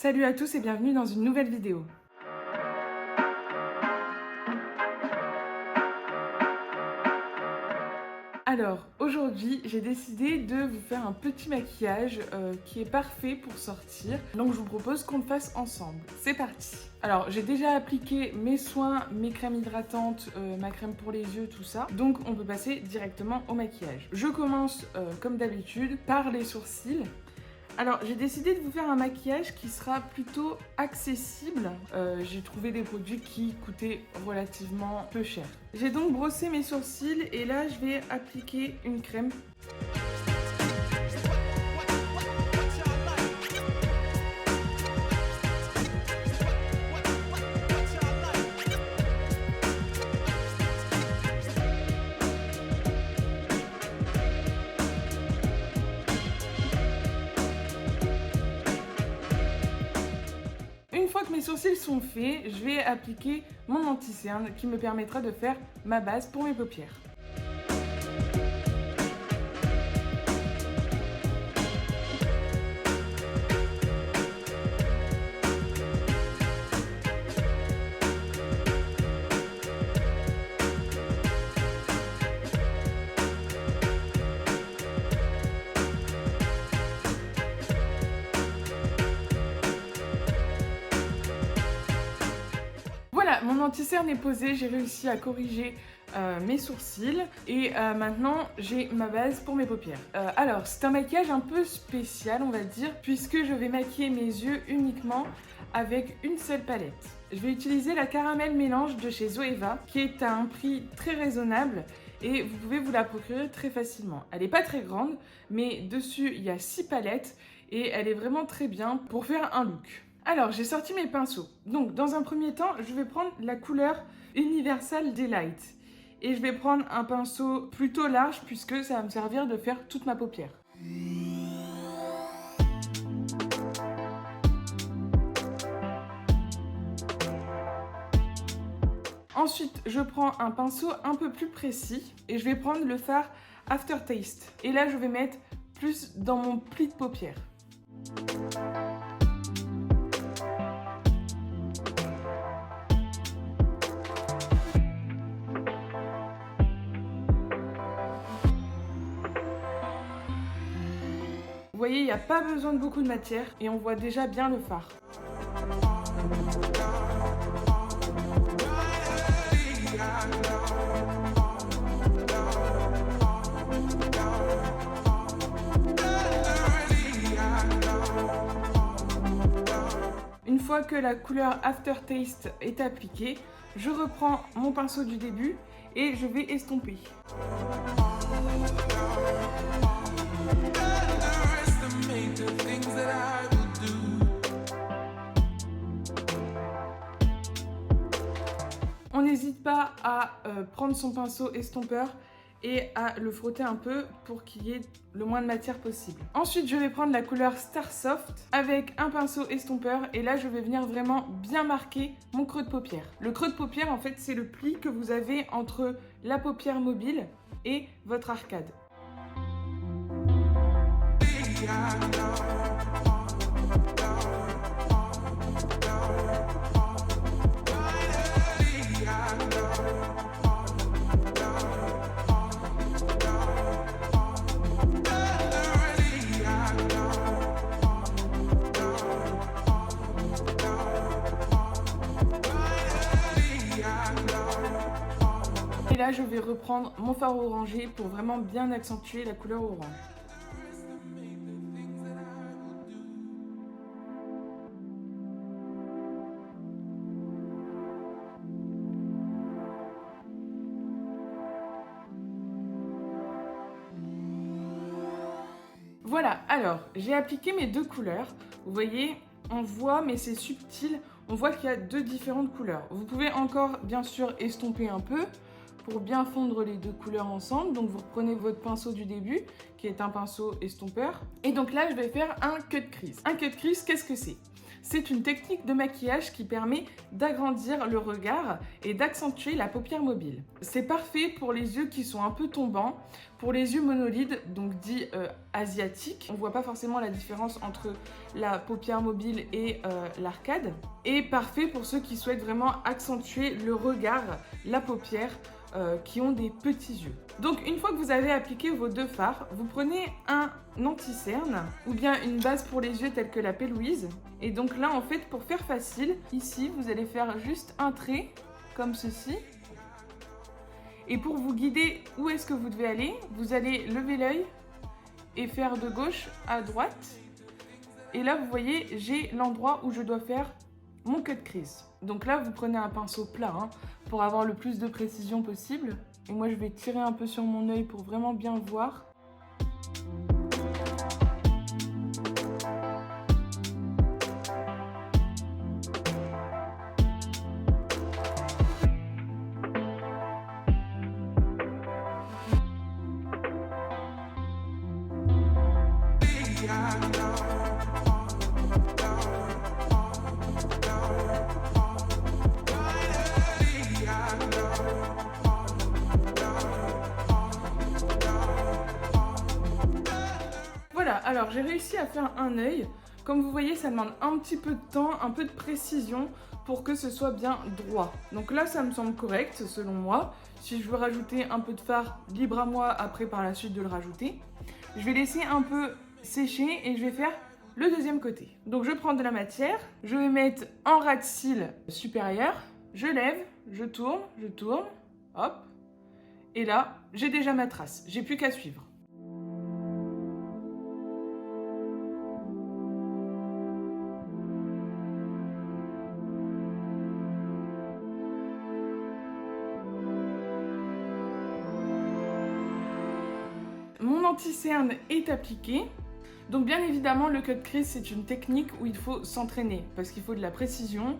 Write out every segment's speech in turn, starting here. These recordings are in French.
Salut à tous et bienvenue dans une nouvelle vidéo. Alors, aujourd'hui, j'ai décidé de vous faire un petit maquillage qui est parfait pour sortir. Donc, je vous propose qu'on le fasse ensemble. C'est parti! Alors, j'ai déjà appliqué mes soins, mes crèmes hydratantes, ma crème pour les yeux, tout ça. Donc, on peut passer directement au maquillage. Je commence, comme d'habitude, par les sourcils. Alors, j'ai décidé de vous faire un maquillage qui sera plutôt accessible. J'ai trouvé des produits qui coûtaient relativement peu cher. J'ai donc brossé mes sourcils et là, je vais appliquer une crème. Une fois que mes sourcils sont faits, je vais appliquer mon anti-cerne qui me permettra de faire ma base pour mes paupières. Voilà, mon anti-cerne est posé, j'ai réussi à corriger mes sourcils et maintenant j'ai ma base pour mes paupières. Alors, c'est un maquillage un peu spécial, on va dire, puisque je vais maquiller mes yeux uniquement avec une seule palette. Je vais utiliser la Caramel Mélange de chez Zoeva, qui est à un prix très raisonnable et vous pouvez vous la procurer très facilement. Elle n'est pas très grande, mais dessus il y a 6 palettes et elle est vraiment très bien pour faire un look. Alors, j'ai sorti mes pinceaux. Donc, dans un premier temps, je vais prendre la couleur Universal Delight. Et je vais prendre un pinceau plutôt large puisque ça va me servir de faire toute ma paupière. Ensuite, je prends un pinceau un peu plus précis et je vais prendre le fard Aftertaste. Et là, je vais mettre plus dans mon pli de paupière. Vous voyez, il n'y a pas besoin de beaucoup de matière et on voit déjà bien le fard. Une fois que la couleur Aftertaste est appliquée, je reprends mon pinceau du début et je vais estomper. On n'hésite pas à prendre son pinceau estompeur et à le frotter un peu pour qu'il y ait le moins de matière possible. Ensuite, je vais prendre la couleur Star Soft avec un pinceau estompeur et là, je vais venir vraiment bien marquer mon creux de paupière. Le creux de paupière, en fait, c'est le pli que vous avez entre la paupière mobile et votre arcade. Et là, je vais reprendre mon fard orangé pour vraiment bien accentuer la couleur orange. Voilà, alors, j'ai appliqué mes deux couleurs. Vous voyez, on voit, mais c'est subtil, on voit qu'il y a deux différentes couleurs. Vous pouvez encore, bien sûr, estomper un peu pour bien fondre les deux couleurs ensemble. Donc, vous reprenez votre pinceau du début, qui est un pinceau estompeur. Et donc là, je vais faire un cut crease. Un cut crease, qu'est-ce que c'est? C'est une technique de maquillage qui permet d'agrandir le regard et d'accentuer la paupière mobile. C'est parfait pour les yeux qui sont un peu tombants, pour les yeux monolides, donc dits asiatiques. On ne voit pas forcément la différence entre la paupière mobile et l'arcade. Et parfait pour ceux qui souhaitent vraiment accentuer le regard, la paupière, qui ont des petits yeux. Donc une fois que vous avez appliqué vos deux fards, vous prenez un anti-cerne ou bien une base pour les yeux telle que la P-Louise. Et donc là en fait, pour faire facile, ici vous allez faire juste un trait comme ceci. Et pour vous guider où est-ce que vous devez aller, vous allez lever l'œil et faire de gauche à droite. Et là vous voyez, j'ai l'endroit où je dois faire mon cut crease. Donc là vous prenez un pinceau plat pour avoir le plus de précision possible. Et moi je vais tirer un peu sur mon œil pour vraiment bien voir. Voilà, alors j'ai réussi à faire un œil. Comme vous voyez, ça demande un petit peu de temps, un peu de précision pour que ce soit bien droit. Donc là, ça me semble correct selon moi. Si je veux rajouter un peu de fard, libre à moi après par la suite de le rajouter. Je vais laisser un peu sécher et je vais faire le deuxième côté. Donc je prends de la matière, je vais mettre en ras de cils supérieur, je lève, je tourne, hop. Et là, j'ai déjà ma trace, j'ai plus qu'à suivre. Mon anti-cerne est appliqué. Donc bien évidemment, le cut crease, c'est une technique où il faut s'entraîner parce qu'il faut de la précision.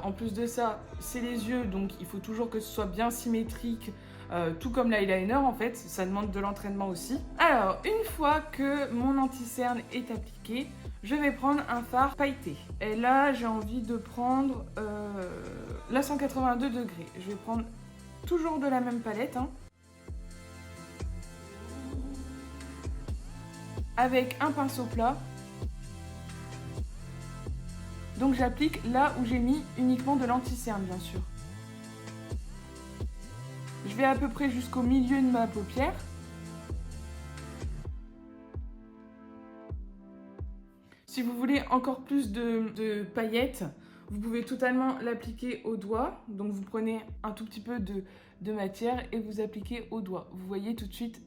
En plus de ça, c'est les yeux, donc il faut toujours que ce soit bien symétrique, tout comme l'eyeliner en fait, ça demande de l'entraînement aussi. Alors, une fois que mon anti-cerne est appliqué, je vais prendre un fard pailleté. Et là, j'ai envie de prendre la 182 degrés. Je vais prendre toujours de la même palette, avec un pinceau plat. Donc j'applique là où j'ai mis uniquement de l'anti-cerne bien sûr. Je vais à peu près jusqu'au milieu de ma paupière. Si vous voulez encore plus de paillettes, vous pouvez totalement l'appliquer au doigt. Donc vous prenez un tout petit peu de matière et vous appliquez au doigt. Vous voyez tout de suite,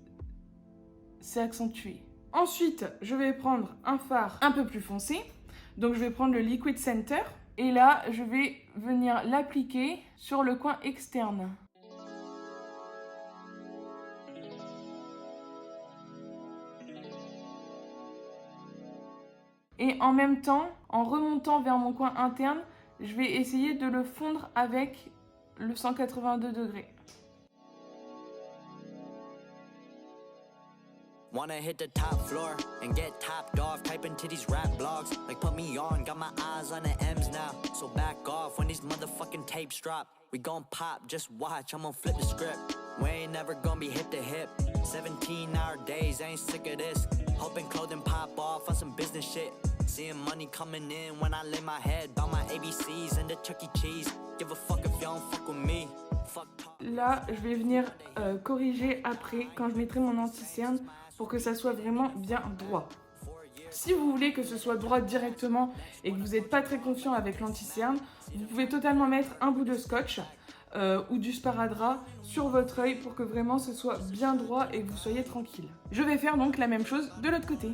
c'est accentué. Ensuite, je vais prendre un fard un peu plus foncé. Donc, je vais prendre le Liquid Center. Et là, je vais venir l'appliquer sur le coin externe. Et en même temps, en remontant vers mon coin interne, je vais essayer de le fondre avec le 182 degrés. Wanna hit the top floor and get topped off, typing to these rap blogs, like put me on, got my eyes on the M's now, so back off when these motherfucking tapes drop, we gon' pop, just watch, I'm gon' flip the script, we ain't never gonna be hip to hip, 17-hour days, I ain't sick of this, hoping clothing pop off on some business shit, seeing money coming in when I lay my head, bout my ABCs and the Chuck E. Cheese, give a fuck if y'all don't fuck with me, fuck talk. Là, je vais venir corriger après, quand je mettrai mon anti-cerne, pour que ça soit vraiment bien droit. Si vous voulez que ce soit droit directement et que vous n'êtes pas très confiant avec l'anti-cerne, vous pouvez totalement mettre un bout de scotch ou du sparadrap sur votre œil pour que vraiment ce soit bien droit et que vous soyez tranquille. Je vais faire donc la même chose de l'autre côté.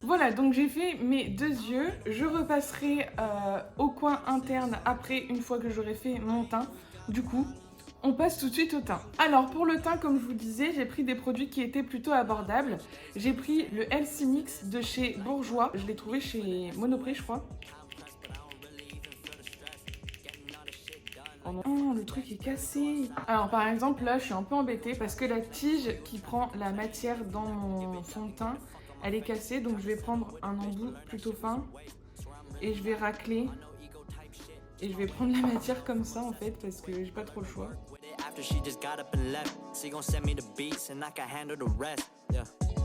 Voilà, donc j'ai fait mes deux yeux. Je repasserai au coin interne après, une fois que j'aurai fait mon teint. Du coup, on passe tout de suite au teint. Alors, pour le teint, comme je vous disais, j'ai pris des produits qui étaient plutôt abordables. J'ai pris le LC Mix de chez Bourjois. Je l'ai trouvé chez Monoprix, je crois. Oh non, oh, le truc est cassé. Alors par exemple là je suis un peu embêtée parce que la tige qui prend la matière dans mon fond de teint, elle est cassée, donc je vais prendre un embout plutôt fin et je vais racler. Et je vais prendre la matière comme ça en fait parce que j'ai pas trop le choix. After she just got up and left, she gon' send me the beats and I can handle the rest. Yeah.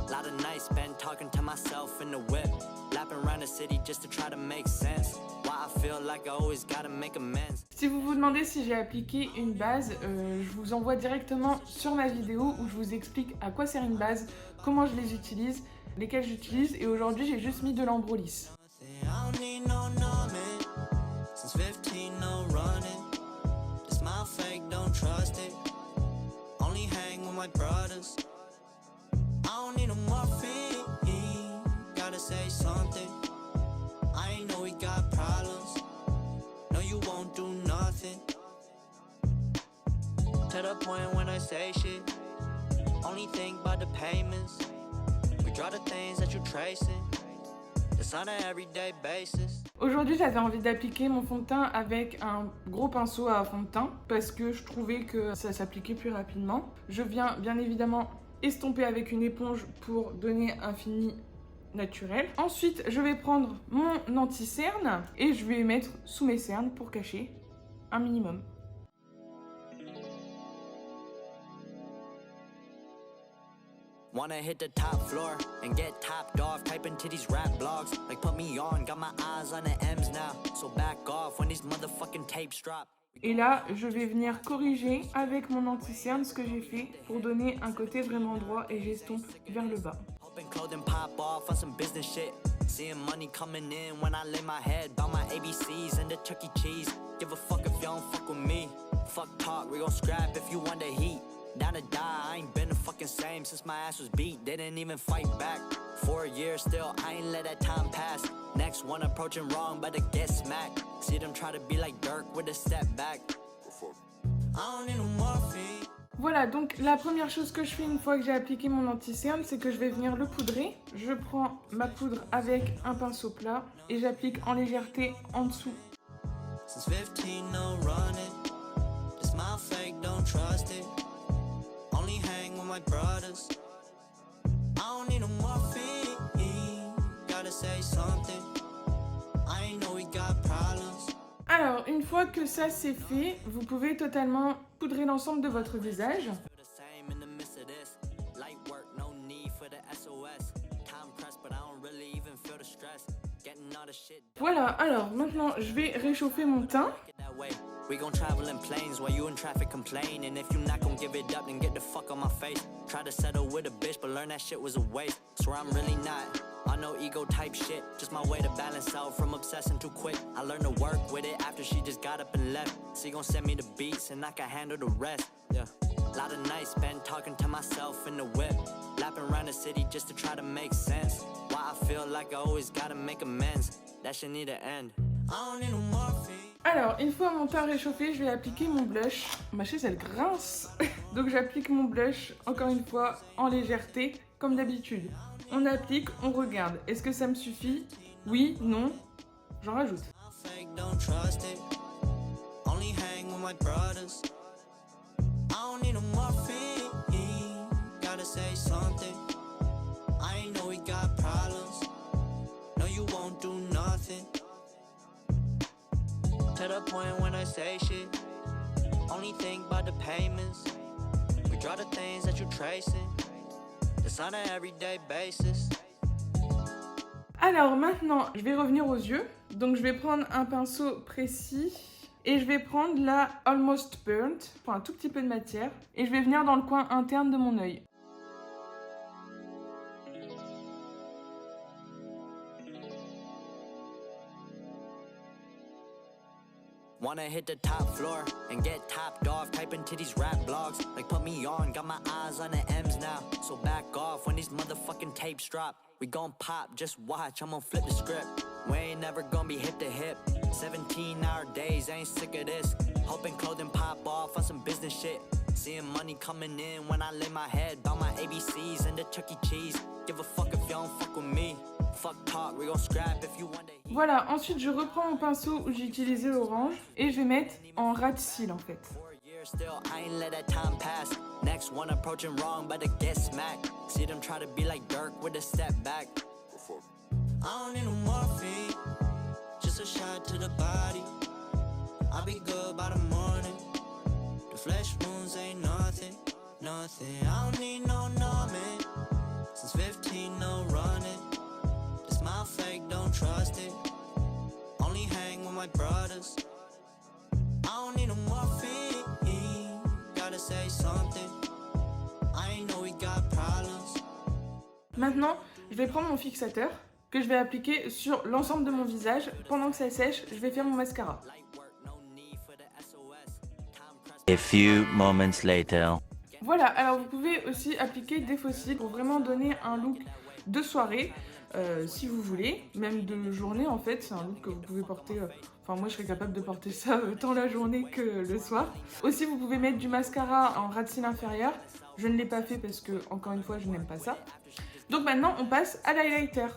Lot of nights spent talking to myself in the whip, lapping around the city just to try to make sense. Why I feel like I always gotta make amends. Si vous vous demandez si j'ai appliqué une base, je vous envoie directement sur ma vidéo où je vous explique à quoi sert une base, comment je les utilise, lesquelles j'utilise, et aujourd'hui j'ai juste mis de l'ambrolis. I don't need no numbing. Since 15, no running. The smile fake, don't trust it. Only hang with my brothers. I don't need no morphine. Gotta say something. I ain't know we got problems. No, you won't do nothing. To the point when I say shit. Only think about the payments. We draw the things that you tracing. It's on an everyday basis. Aujourd'hui j'avais envie d'appliquer mon fond de teint avec un gros pinceau à fond de teint parce que je trouvais que ça s'appliquait plus rapidement. Je viens bien évidemment estomper avec une éponge pour donner un fini naturel. Ensuite je vais prendre mon anti-cerne et je vais mettre sous mes cernes pour cacher un minimum. Wanna hit the top floor and get topped off, typing to these rap blogs, like put me on, got my eyes on the M's now, so back off when these motherfucking tapes drop. Et là, je vais venir corriger avec mon anti-cerne ce que j'ai fait pour donner un côté vraiment droit et j'estompe vers le bas. Hoping clothing pop off on some business shit. Seeing money coming in when I lay my head, bout my ABCs and the Chuck E. Cheese. Give a fuck if you don't fuck with me. Fuck talk, we gon' scrap if you want the heat. Down to die, I ain't been the fucking same since my ass was beat. They didn't even fight back. 4 years still, I ain't let that time pass. Next one approaching wrong, better get smacked. See them try to be like Dirk with a step back. I don't need no morphine. Voilà, donc la première chose que je fais une fois que j'ai appliqué mon anti-cerne, c'est que je vais venir le poudrer. Je prends ma poudre avec un pinceau plat et j'applique en légèreté en dessous. Since 15, no running. The smile fake, don't trust it. Only hang with my brothers. I don't need no morphine. Gotta say something. I ain't know we got problems. Alors, une fois que ça c'est fait, vous pouvez totalement poudrer l'ensemble de votre visage. Feel the same in the midst of this. Light work, no need for the SOS. Time pressed, but I don't really even feel the stress. Getting all the shit Voilà, alors maintenant je vais réchauffer mon teint. that way. We gon' travel in planes while you in traffic complain. And if you not gon' give it up, then get the fuck on my face. Try to settle with a bitch, but learn that shit was a waste. Swear I'm really not on no ego type shit. Just my way to balance out from obsessing too quick. I learned to work with it after she just got up and left. She gon' send me the beats and I can handle the rest. Yeah. Lot of nights spent talking to myself in the whip, lapping around the city just to try to make sense. Why I feel like I always gotta make amends. That shit need to end. I don't need no morphine. Alors, une fois mon teint réchauffé, je vais appliquer mon blush. Ma chaise, elle grince. Donc j'applique mon blush, encore une fois, en légèreté, comme d'habitude. On applique, on regarde. Est-ce que ça me suffit? Oui, non. J'en rajoute. Fake, don't trust it. Only hang with my brothers. I don't need no morphine. Gotta say something. I ain't know we got problems. No, you won't do nothing. To the point when I say shit. Only think about the payments. We draw the things that you tracing. It's on an everyday basis. Alors maintenant, je vais revenir aux yeux. Donc je vais prendre un pinceau précis et je vais prendre la Almost Burnt pour un tout petit peu de matière et je vais venir dans le coin interne de mon œil. Wanna hit the top floor and get topped off, typing to these rap blogs, like put me on, got my eyes on the M's now, so back off when these motherfucking tapes drop. We gon' pop, just watch, I'm gon' flip the script. We ain't never gonna be hip to hip. 17-hour days, I ain't sick of this. Hoping clothing pop off on some business shit. Seeing money coming in when I lay my head. Bout my ABCs and the Chuck E. Cheese. Give a fuck if you don't fuck with me. Fuck talk, we gon' scrap if you want to. Voilà, ensuite je reprends mon pinceau où j'ai utilisé l'orange et je vais mettre en ras de cils en fait. Still, I ain't let that time pass. Next one approaching wrong, but it gets smacked. See them try to be like Dirk with a step back. I don't need no morphine, just a shot to the body. I'll be good by the morning. The flesh wounds ain't nothing, nothing. I don't need no numbing. Since 15, no running. This mouth fake, don't trust it. Only hang with my brothers. I don't need no morphine. Gotta say something. I ain't know we got problems. Maintenant, je vais prendre mon fixateur que je vais appliquer sur l'ensemble de mon visage. Pendant que ça sèche, je vais faire mon mascara. A few moments later. Voilà, alors vous pouvez aussi appliquer des faux cils pour vraiment donner un look de soirée, si vous voulez, même de journée en fait, c'est un look que vous pouvez porter, enfin moi je serais capable de porter ça tant la journée que le soir. Aussi vous pouvez mettre du mascara en ras de cils inférieur, je ne l'ai pas fait parce que encore une fois je n'aime pas ça. Donc maintenant on passe à l'highlighter.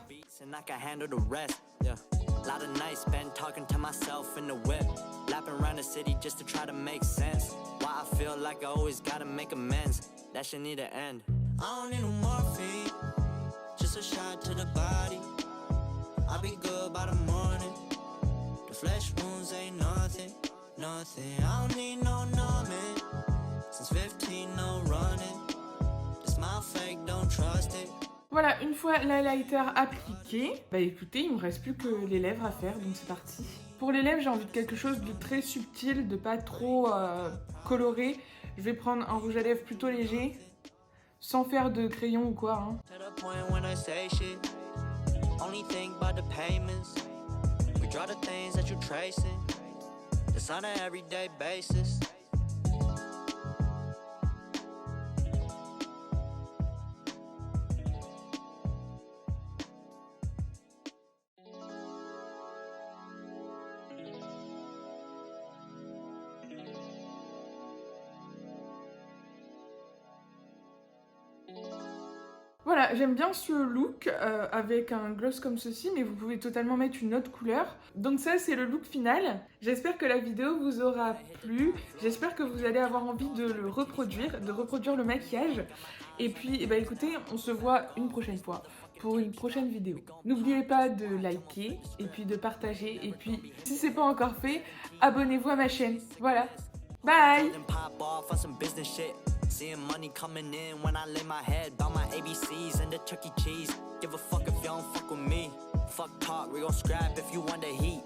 Lot of nights spent talking to myself in the whip, lapping around the city just to try to make sense. Why I feel like I always gotta make amends. That shit need to end. I don't need no morphine, just a shot to the body. I'll be good by the morning. The flesh wounds ain't nothing, nothing. I don't need no numbing. Since 15, no running. The smile fake, don't trust it. Voilà, une fois l'highlighter appliqué, bah écoutez, il me reste plus que les lèvres à faire, donc c'est parti. Pour les lèvres, j'ai envie de quelque chose de très subtil, de pas trop coloré. Je vais prendre un rouge à lèvres plutôt léger, sans faire de crayon ou quoi. Hein. Voilà, j'aime bien ce look avec un gloss comme ceci, mais vous pouvez totalement mettre une autre couleur. Donc ça, c'est le look final. J'espère que la vidéo vous aura plu. J'espère que vous allez avoir envie de le reproduire, de reproduire le maquillage. Et puis, bah écoutez, on se voit une prochaine fois pour une prochaine vidéo. N'oubliez pas de liker et puis de partager. Et puis, si c'est pas encore fait, abonnez-vous à ma chaîne. Voilà. Bye! Seeing money coming in when I lay my head. Bout my ABCs and the Chuck E. Cheese. Give a fuck if you don't fuck with me. Fuck talk, we gon' scrap if you want the heat.